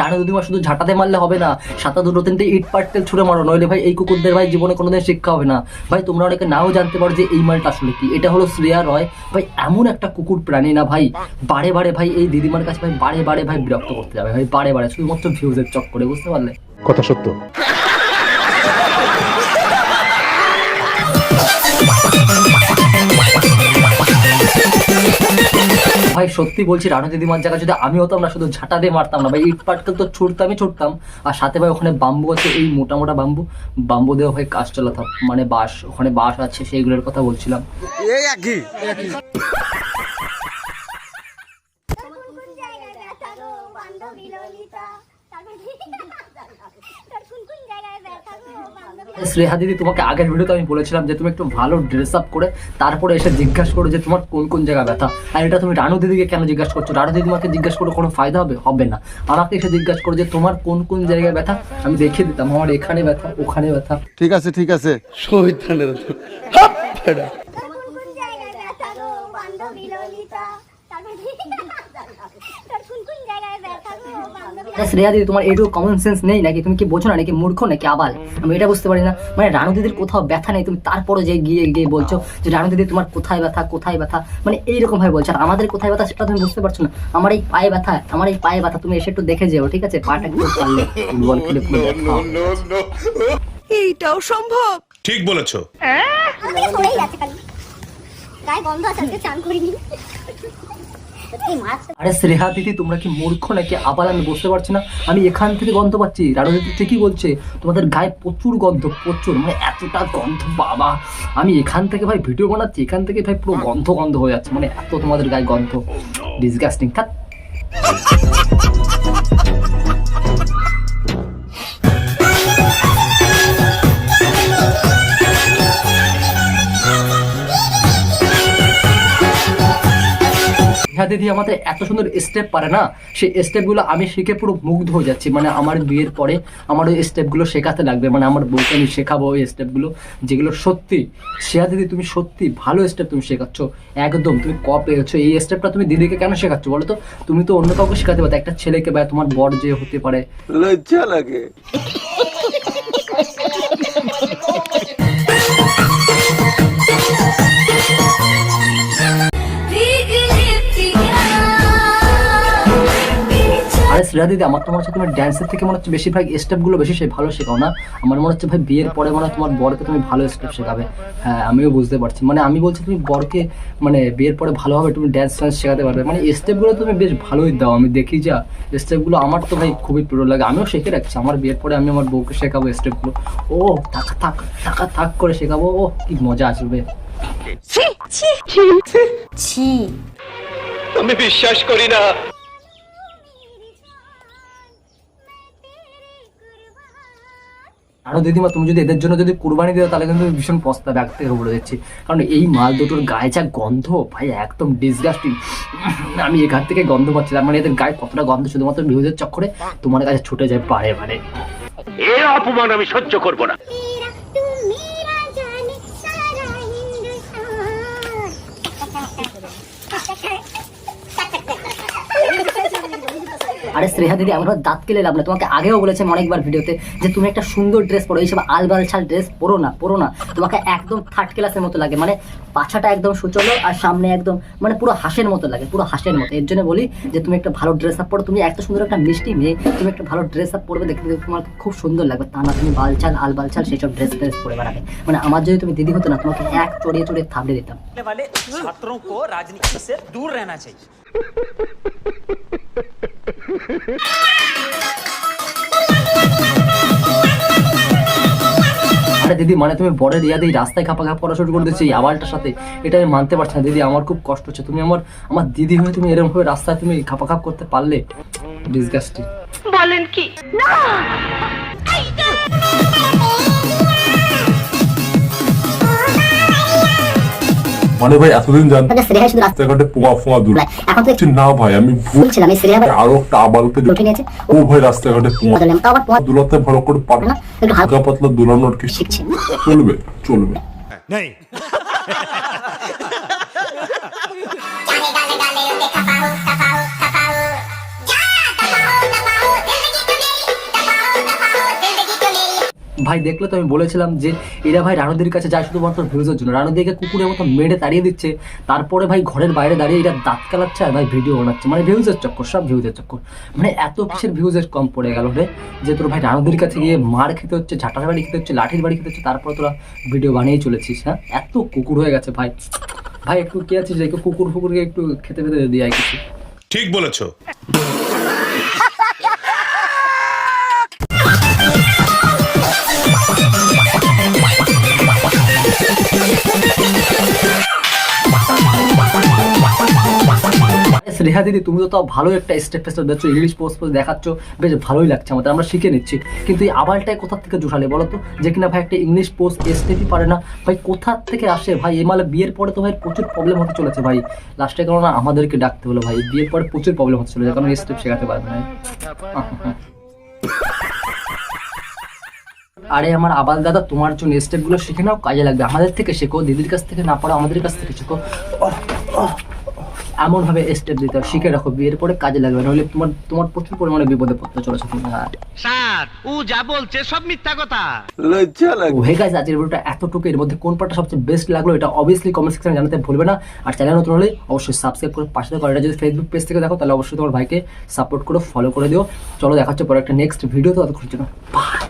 রানু দিদিমা শুধু ঝাঁটাতে মারলে হবে না, সাথে দুটো তিনটে ইট পাটকেল ছুড়ে মারো, নইলে ভাই এই কুকুরদের ভাই জীবনে কোনোদিন শিক্ষা হবে না। ভাই তোমরা অনেকে নাও জানতে পারো যে এই মালটা আসলে কি। এটা হলো শ্রেয়া রয় ভাই, এমন একটা কুকুর প্রাণী না ভাই, বারে বারে ভাই এই দিদিমার কাছে ভাই বারে বারে ভাই বিরক্ত করতে যাবে ভাই, বারে বারে শুধুমাত্র ভিউজের চক্করে, বুঝতে পারলে? কথা সত্য। ভাই সত্যি বলছি, রানু দিদিমার জায়গায় যদি আমি হতাম না, শুধু ঝাঁটা দিয়ে মারতাম না ভাই, ইট পাটকেল তো ছুটতামই ছুটতাম, আর সাথে ভাই ওখানে বাম্বু আছে, এই মোটা মোটা বাম্বু, বাম্বু দিয়ে ভাই কাজ চালাতাম, মানে বাঁশ, ওখানে বাঁশ আছে সেইগুলোর কথা বলছিলাম। শ্রেয়া দিদি, তোমাকে আগের ভিডিওতে আমি বলেছিলাম যে তুমি একটু ভালো ড্রেস আপ করে তারপরে এসে জিজ্ঞাসা করো যে তোমার কোন কোন জায়গা ব্যথা, আর এটা তুমি রানু দিদিকে কেন জিজ্ঞাসা করছো? রানু দিদিমাকে জিজ্ঞাসা করে কোনো ফায়দা হবে? হবে না। আমাকে এসে জিজ্ঞাসা করো যে তোমার কোন কোন জায়গায় ব্যথা, আমি দেখিয়ে দিতাম আমার এখানে ব্যথা, ওখানে ব্যথা। ঠিক আছে ঠিক আছে। শ্রেয়া দিদি, তোমার এইটুকু কমন সেন্স নেই নাকি? তুমি কি বোঝো না নাকি? মূর্খ নাকি আবাল? আমি এটা বুঝতে পারি না। মানে রানু দিদির কোথাও ব্যথা নেই, তুমি তারপরে যে গিয়ে গিয়ে বলছো যে রানু দিদি তোমার কোথায় ব্যথা, কোথায় ব্যথা, মানে এইরকম ভাবে বলছো। আর আমাদের কোথায় ব্যথা সেটা তুমি বুঝতে পারছো না। আমার এই পায়ে ব্যথা, আমার এই পায়ে ব্যথা, তুমি এসে একটু দেখে যাও, ঠিক আছে? পাটা একটু পারলে ফুটবল খেলে পুরো ব্যথা। এইটাও সম্ভব? ঠিক বলেছো। আরে শ্রেয়া দিদি, তোমরা কি মূর্খ নাকি আবার? আমি বুঝতে পারছি না। আমি এখান থেকে গন্ধ পাচ্ছি, রানু দিদি ঠিকই বলছে, তোমাদের গায়ে প্রচুর গন্ধ, প্রচুর, মানে এতটা গন্ধ বাবা। আমি এখান থেকে ভাই ভিডিও বানাচ্ছি, এখান থেকে ভাই পুরো গন্ধ গন্ধ হয়ে যাচ্ছে, মানে এত তোমাদের গায়ে গন্ধ, ডিসগাস্টিং। থাক। হ্যাঁ দিদি, আমাদের এত সুন্দর স্টেপ পারে না, সেই স্টেপগুলো আমি শিখে পুরো মুগ্ধ হয়ে যাচ্ছি। মানে আমার বিয়ের পরে আমার ওই স্টেপগুলো শেখাতে লাগবে, মানে আমার বউকে আমি শেখাবো ওই স্টেপগুলো, যেগুলো সত্যি। শ্রেয়া দিদি, তুমি সত্যি ভালো স্টেপ তুমি শেখাচ্ছ, একদম তুমি পেয়েছো। এই স্টেপটা তুমি দিদিকে কেন শেখাচ্ছ বলো তো? তুমি তো অন্য কাউকে শেখাতে পারো, একটা ছেলেকে বা তোমার বর যে হতে পারে। লজ্জা লাগে। আরে শ্রেয়া দিদি, আমার তো মনে হচ্ছে তুমি ড্যান্সের থেকে মনে হচ্ছে বেশিরভাগ স্টেপগুলো বেশি ভালো শেখাও না? আমার মনে হচ্ছে ভাই বিয়ের পরে মানে তোমার বরকে তুমি ভালো স্টেপ শেখাবে। হ্যাঁ, আমিও বুঝতে পারছি। মানে আমি বলছি তুমি বরকে মানে বিয়ের পরে ভালোভাবে তুমি ড্যান্স শেখাতে পারবে, মানে স্টেপগুলো তুমি বেশ ভালোই দাও, আমি দেখি যা স্টেপগুলো। আমার তো ভাই খুবই প্রিয় লাগে, আমিও শিখে রাখছি। আমার বিয়ের পরে আমি আমার বউকে শেখাবো স্টেপগুলো। ও থাক থাক থাক থাক করে শেখাবো, ও কি মজা আসবে। আমি বিশ্বাস করি না। আরো দিদিমা, তুমি যদি এদের জন্য যদি কুরবানি দিও তাহলে কিন্তু ভীষণ পস্তাবে, আগ থেকে বলে দিচ্ছি। কারণ এই মাল দুটোর গায়ে যা গন্ধ ভাই, একদম ডিসগাস্টিং। আমি এখান থেকে গন্ধ পাচ্ছি, তার মানে এদের গায়ে কতটা গন্ধ শুধুমাত্র ভিউজের চক্করে তোমার কাছে ছুটে যায় বারে বারে। এ অপমান আমি সহ্য করব না। আরে শ্রেয়া দিদি, আমরা দাঁত কেলে লাভ না। তোমাকে আগেও বলেছিলাম অনেকবার ভিডিওতে যে তুমি একটা সুন্দর ড্রেস পরো, এইসব আলবাল ছাল ড্রেস পরো না, পরো না। তোমাকে একদম থার্ড ক্লাসের মতো লাগে, মানে পাছাটা একদম সুচলো আর সামনে একদম মানে পুরো হাঁসের মতো লাগে, পুরো হাঁসের মতো। এর জন্য বলি যে তুমি একটা ভালো ড্রেস আপ পরো। তুমি এত সুন্দর একটা মিষ্টি মেয়ে, তুমি একটা ভালো ড্রেস আপ পরবে, দেখতে তোমার খুব সুন্দর লাগবে। তা না তুমি বালচাল আলবালচাল সেইসব ড্রেস পরে বেড়াবে। মানে আমার যদি তুমি দিদি হতো না, তোমাকে এক চড়িয়ে চড়িয়ে থাবড়ে দিতাম। छात्रों को राजनीति से दूर रहना चाहिए। আরে দিদি, মানে তুমি বড় রিয়া দিয়ে রাস্তায় খাপা খাপ করা শুরু করে দিচ্ছি এই আওয়াজটার সাথে, এটা আমি মানতে পারছি না দিদি। আমার খুব কষ্ট হচ্ছে, তুমি আমার দিদি হয়ে তুমি এরকম ভাবে রাস্তায় তুমি খাপা খাপ করতে পারলে, ডিসগাস্টিং। বলেন কি না? মানে ভাই এতদিন জানতাম রাস্তাঘাটে পোঙা ফোঙা দূর না ভাই, আমি ভুলছিলাম। আরো একটা আবালকে ও ভাই রাস্তাঘাটে পোঙা দুলাতে ভালো করে পারে না, হালকা পাতলা দুলানোর কি শিখছে, চলবে চলবে नहीं गाने गाने गाने देखा पाओ ভাই দেখলে তো আমি বলেছিলাম যে এরা ভাই রানুদির কাছে যায় শুধুমাত্র ভিউজের জন্য, রানুদিকে কুকুরের মতো মেরে তাড়িয়ে দিচ্ছে, তারপরে ভাই ঘরের বাইরে দাঁড়িয়ে এরা দাঁত কালাচ্ছে আর ভাই ভিডিও বানাচ্ছে, মানে ভিউজের চক্কর, সব ভিউজের চক্কর। মানে এত কিসের ভিউজের কম পড়ে গেল রে যে তোর ভাই রানুদির কাছে গিয়ে মার খেতে হচ্ছে, ঝাঁটার বাড়ি খেতে হচ্ছে, লাঠির বাড়ি খেতে হচ্ছে, তারপর তোরা ভিডিও বানিয়েই চলেছিস। হ্যাঁ, এত কুকুর হয়ে গেছে ভাই। ভাই একটু কি আছে যে কুকুর ফুকুরকে একটু খেতে পেতে দিয়ে কিছু। ঠিক বলেছো। রেহা দিদি, তুমি তো তাও ভালো একটা স্টেপ ফেস্টেপ দিচ্ছ, ইংলিশ পোস্ট দেখাচ্ছ, বেশ ভালোই লাগছে আমাদের, আমরা শিখে নিচ্ছি। কিন্তু এই আবালটাই কোথা থেকে জোটালে বলো তো, যে কিনা ভাই একটা ইংলিশ পোস্ট স্টেপই পারে না ভাই, কোথা থেকে আসে ভাই? এই মালে বিয়ের পরে তো ভাই প্রচুর প্রবলেম হতে চলেছে ভাই, লাস্টে কারণ আমাদেরকে ডাকতে হলো ভাই, বিয়ের পরে প্রচুর প্রবলেম হতে চলেছে, কারণ স্টেপ শেখাতে পারবে না। আরে আমার আবাল দাদা, তোমার জন্য স্টেপগুলো শিখে নাও, কাজে লাগবে। আমাদের থেকে শেখো, দিদির কাছ থেকে না পড়ো, আমাদের কাছ থেকে শেখো। এমন ভাবে স্টেপ দিতে হবে, শিখে রাখো, বিয়ের পরে কাজে লাগবে, নাহলে তোমার প্রচুর পরিমাণে বিপদে পড়তে চলেছে তুমি। হ্যাঁ স্যার, ও যা বলছে সব মিথ্যা কথা। লজ্জা লাগে। হয়ে গেছে আজকের ভিডিওটা এতটুকু। এর মধ্যে কোন পার্টটা সবচেয়ে বেস্ট লাগলো এটা অবভিয়াসলি কমেন্ট সেকশনে জানাতে ভুলবে না। আর চ্যানেল নতুন হলে অবশ্যই সাবস্ক্রাইব করে পাশে থাকো। এটা যদি ফেসবুক পেজ থেকে দেখো তাহলে অবশ্যই তোমার ভাইকে সাপোর্ট করে ফলো করে দিও। চলো দেখা হচ্ছে পরে একটা নেক্সট ভিডিও। তো ততক্ষণ জন্য বাই।